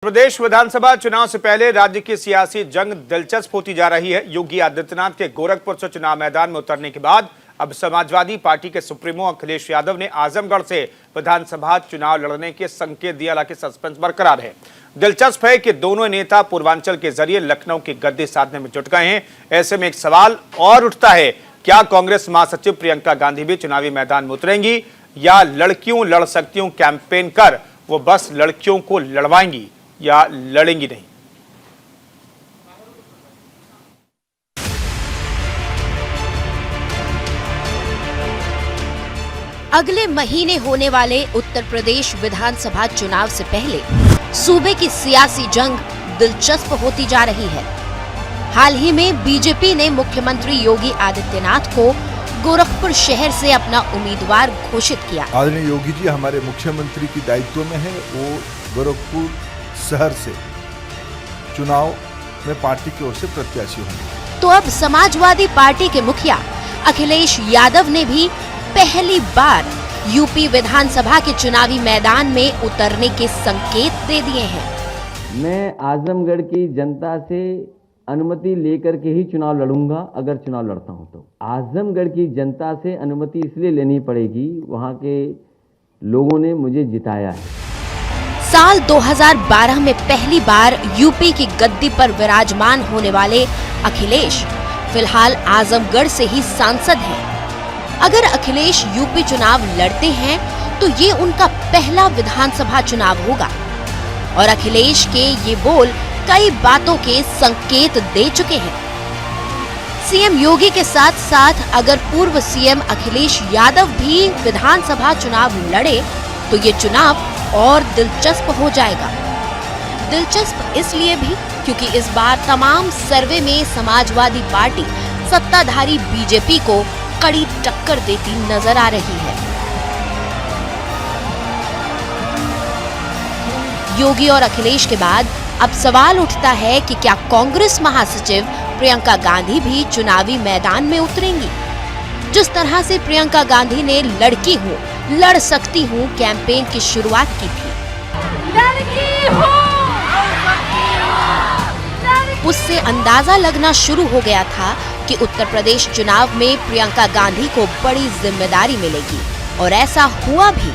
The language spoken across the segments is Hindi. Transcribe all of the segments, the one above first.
प्रदेश विधानसभा चुनाव से पहले राज्य की सियासी जंग दिलचस्प होती जा रही है। योगी आदित्यनाथ के गोरखपुर से चुनाव मैदान में उतरने के बाद अब समाजवादी पार्टी के सुप्रीमो अखिलेश यादव ने आजमगढ़ से विधानसभा चुनाव लड़ने के संकेत दिया। हालांकि सस्पेंस बरकरार है। दिलचस्प है कि दोनों नेता पूर्वांचल के जरिए लखनऊ की गद्दी साधने में जुट गए हैं। ऐसे में एक सवाल और उठता है, क्या कांग्रेस महासचिव प्रियंका गांधी भी चुनावी मैदान में उतरेंगी या लड़कियों लड़ सकती हूं कैंपेन कर वो बस लड़कियों को लड़वाएंगी या लड़ेंगी नहीं। अगले महीने होने वाले उत्तर प्रदेश विधानसभा चुनाव से पहले सूबे की सियासी जंग दिलचस्प होती जा रही है। हाल ही में बीजेपी ने मुख्यमंत्री योगी आदित्यनाथ को गोरखपुर शहर से अपना उम्मीदवार घोषित किया। आदरणीय योगी जी हमारे मुख्यमंत्री की दायित्व में है। वो गोरखपुर शहर से चुनाव में पार्टी की ओर से प्रत्याशी होंगे। तो अब समाजवादी पार्टी के मुखिया अखिलेश यादव ने भी पहली बार यूपी विधानसभा के चुनावी मैदान में उतरने के संकेत दे दिए हैं। मैं आजमगढ़ की जनता से अनुमति लेकर के ही चुनाव लड़ूंगा। अगर चुनाव लड़ता हूं तो आजमगढ़ की जनता से अनुमति इसलिए लेनी पड़ेगी, वहां के लोगों ने मुझे जिताया है। साल 2012 में पहली बार यूपी की गद्दी पर विराजमान होने वाले अखिलेश फिलहाल आजमगढ़ से ही सांसद हैं। अगर अखिलेश यूपी चुनाव लड़ते हैं तो ये उनका पहला विधानसभा चुनाव होगा और अखिलेश के ये बोल कई बातों के संकेत दे चुके हैं। सीएम योगी के साथ साथ अगर पूर्व सीएम अखिलेश यादव भी विधानसभा चुनाव लड़े तो ये चुनाव और दिलचस्प हो जाएगा। दिलचस्प इसलिए भी क्योंकि इस बार तमाम सर्वे में समाजवादी पार्टी सत्ताधारी बीजेपी को कड़ी टक्कर देती नजर आ रही है। योगी और अखिलेश के बाद अब सवाल उठता है कि क्या कांग्रेस महासचिव प्रियंका गांधी भी चुनावी मैदान में उतरेंगी। जिस तरह से प्रियंका गांधी ने लड़की हूँ लड़ सकती हूँ कैंपेन की शुरुआत की थी, उससे अंदाजा लगना शुरू हो गया था कि उत्तर प्रदेश चुनाव में प्रियंका गांधी को बड़ी जिम्मेदारी मिलेगी और ऐसा हुआ भी।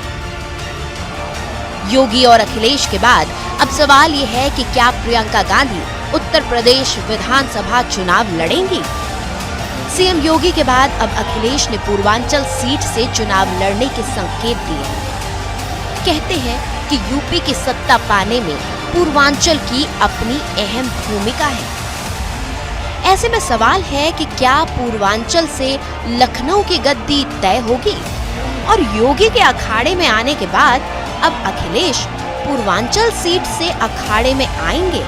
योगी और अखिलेश के बाद अब सवाल ये है कि क्या प्रियंका गांधी उत्तर प्रदेश विधानसभा चुनाव लड़ेंगी। सीएम योगी के बाद अब अखिलेश ने पूर्वांचल सीट से चुनाव लड़ने के संकेत दिए हैं। कहते हैं कि यूपी की सत्ता पाने में पूर्वांचल की अपनी अहम भूमिका है। ऐसे में सवाल है कि क्या पूर्वांचल से लखनऊ की गद्दी तय होगी और योगी के अखाड़े में आने के बाद अब अखिलेश पूर्वांचल सीट से अखाड़े में आएंगे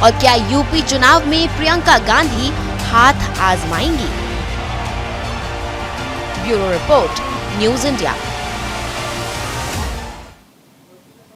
और क्या यूपी चुनाव में प्रियंका गांधी हाथ आजमाएंगी। Bureau report, news India.